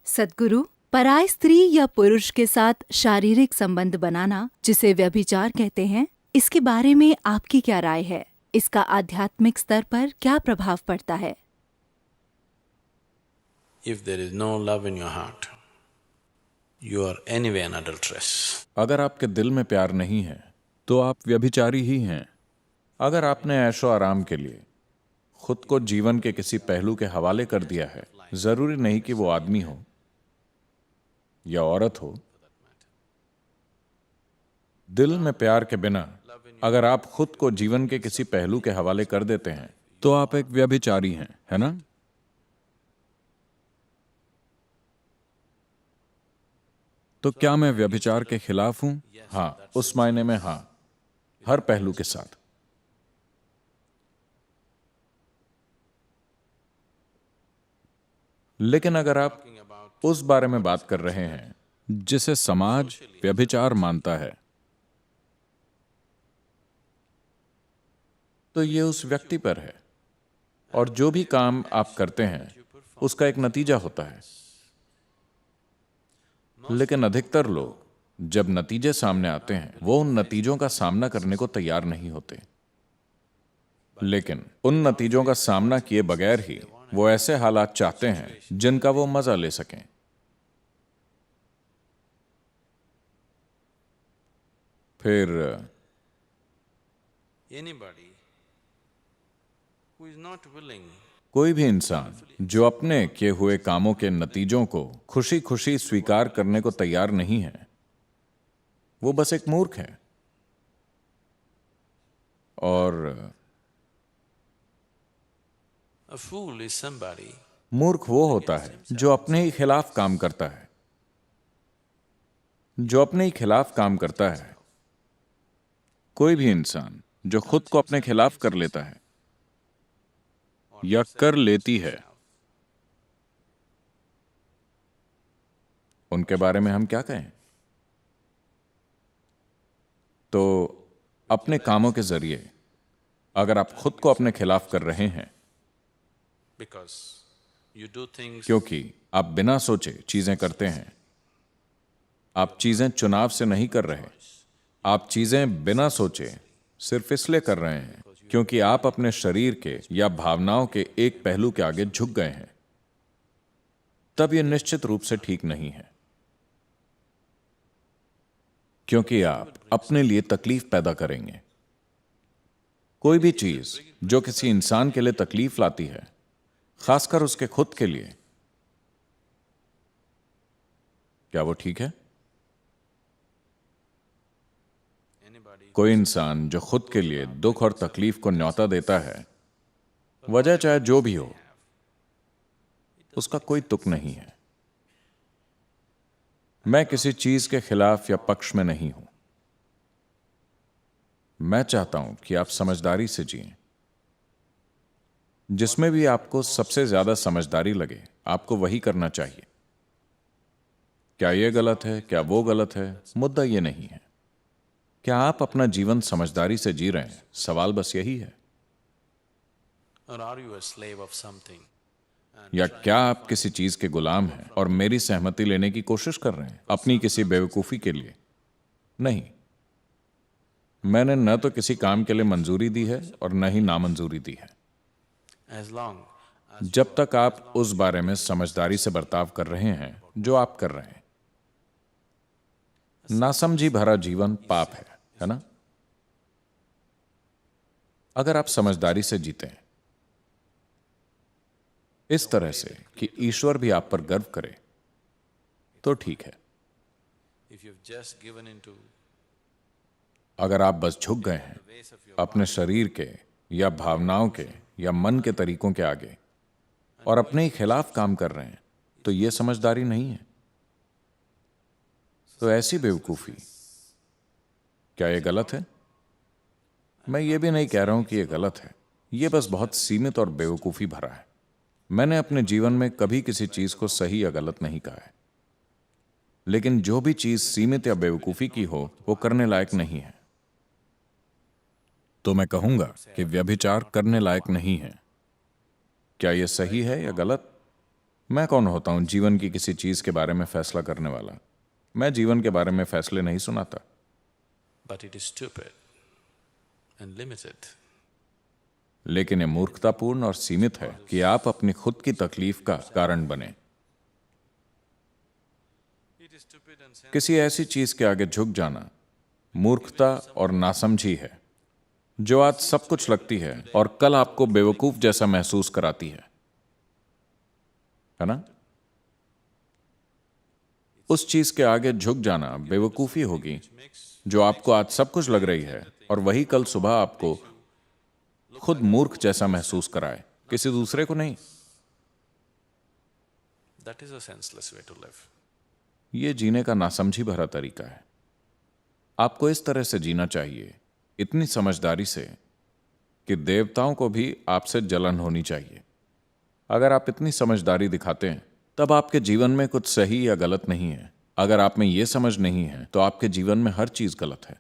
सद्गुरु, पराय स्त्री या पुरुष के साथ शारीरिक संबंध बनाना, जिसे व्यभिचार कहते हैं, इसके बारे में आपकी क्या राय है? इसका आध्यात्मिक स्तर पर क्या प्रभाव पड़ता है? If there is no love in your heart, you are anyway an adulteress. अगर आपके दिल में प्यार नहीं है तो आप व्यभिचारी ही हैं। अगर आपने ऐशो आराम के लिए खुद को जीवन के किसी पहलू के हवाले कर दिया है, जरूरी नहीं कि वो आदमी हो या औरत हो, दिल में प्यार के बिना अगर आप खुद को जीवन के किसी पहलू के हवाले कर देते हैं तो आप एक व्यभिचारी हैं, है ना? तो क्या मैं व्यभिचार के खिलाफ हूं? हाँ, उस मायने में हाँ, हर पहलू के साथ। लेकिन अगर आप उस बारे में बात कर रहे हैं जिसे समाज व्यभिचार मानता है, तो ये उस व्यक्ति पर है, और जो भी काम आप करते हैं उसका एक नतीजा होता है। लेकिन अधिकतर लोग जब नतीजे सामने आते हैं वो उन नतीजों का सामना करने को तैयार नहीं होते, लेकिन उन नतीजों का सामना किए बगैर ही वो ऐसे हालात चाहते हैं जिनका वो मजा ले सकें। फिर Anybody who is not willing कोई भी इंसान जो अपने किए हुए कामों के नतीजों को खुशी खुशी स्वीकार करने को तैयार नहीं है, वो बस एक मूर्ख है। और a fool is somebody मूर्ख वो होता है जो अपने ही खिलाफ काम करता है, जो अपने ही खिलाफ काम करता है। कोई भी इंसान जो खुद को अपने खिलाफ कर लेता है या कर लेती है, उनके बारे में हम क्या कहें? तो अपने कामों के जरिए अगर आप खुद को अपने खिलाफ कर रहे हैं, because you do things क्योंकि आप बिना सोचे चीजें करते हैं, आप चीजें चुनाव से नहीं कर रहे, आप चीजें बिना सोचे सिर्फ इसलिए कर रहे हैं क्योंकि आप अपने शरीर के या भावनाओं के एक पहलू के आगे झुक गए हैं, तब यह निश्चित रूप से ठीक नहीं है, क्योंकि आप अपने लिए तकलीफ पैदा करेंगे। कोई भी चीज जो किसी इंसान के लिए तकलीफ लाती है, खासकर उसके खुद के लिए, क्या वो ठीक है? कोई इंसान जो खुद के लिए दुख और तकलीफ को न्योता देता है, वजह चाहे जो भी हो, उसका कोई तुक नहीं है। मैं किसी चीज के खिलाफ या पक्ष में नहीं हूं। मैं चाहता हूं कि आप समझदारी से जिएं। जिसमें भी आपको सबसे ज्यादा समझदारी लगे, आपको वही करना चाहिए। क्या यह गलत है, क्या वो गलत है, मुद्दा यह नहीं है। क्या आप अपना जीवन समझदारी से जी रहे हैं? सवाल बस यही है। or are you a slave of something? या क्या आप किसी चीज के गुलाम हैं और मेरी सहमति लेने की कोशिश कर रहे हैं अपनी किसी बेवकूफी के लिए? नहीं, मैंने न तो किसी काम के लिए मंजूरी दी है और न ही नामंजूरी दी है। As long जब तक आप उस बारे में समझदारी से बर्ताव कर रहे हैं जो आप कर रहे हैं। नासमझी भरा जीवन पाप है ना? अगर आप समझदारी से जीते हैं, इस तरह से कि ईश्वर भी आप पर गर्व करे, तो ठीक है। if you've just given into अगर आप बस झुक गए हैं अपने शरीर के या भावनाओं के या मन के तरीकों के आगे और अपने ही खिलाफ काम कर रहे हैं, तो यह समझदारी नहीं है। तो ऐसी बेवकूफी, क्या यह गलत है? मैं ये भी नहीं कह रहा हूं कि यह गलत है, यह बस बहुत सीमित और बेवकूफी भरा है। मैंने अपने जीवन में कभी किसी चीज को सही या गलत नहीं कहा है, लेकिन जो भी चीज सीमित या बेवकूफी की हो वो करने लायक नहीं है। तो मैं कहूंगा कि व्यभिचार करने लायक नहीं है। क्या यह सही है या गलत? मैं कौन होता हूं जीवन की किसी चीज के बारे में फैसला करने वाला? मैं जीवन के बारे में फैसले नहीं सुनाता। But it is stupid and limited. लेकिन ये मूर्खतापूर्ण और सीमित है कि आप अपनी खुद की तकलीफ का कारण बने। किसी ऐसी चीज के आगे झुक जाना मूर्खता और नासमझी है जो आज सब कुछ लगती है और कल आपको बेवकूफ जैसा महसूस कराती है ना? उस चीज के आगे झुक जाना बेवकूफी होगी जो आपको आज सब कुछ लग रही है और वही कल सुबह आपको खुद मूर्ख जैसा महसूस कराए, किसी दूसरे को नहीं। That is a senseless way to live. ये जीने का नासमझी भरा तरीका है। आपको इस तरह से जीना चाहिए, इतनी समझदारी से कि देवताओं को भी आपसे जलन होनी चाहिए। अगर आप इतनी समझदारी दिखाते हैं तब आपके जीवन में कुछ सही या गलत नहीं है। अगर आप में यह समझ नहीं है तो आपके जीवन में हर चीज गलत है।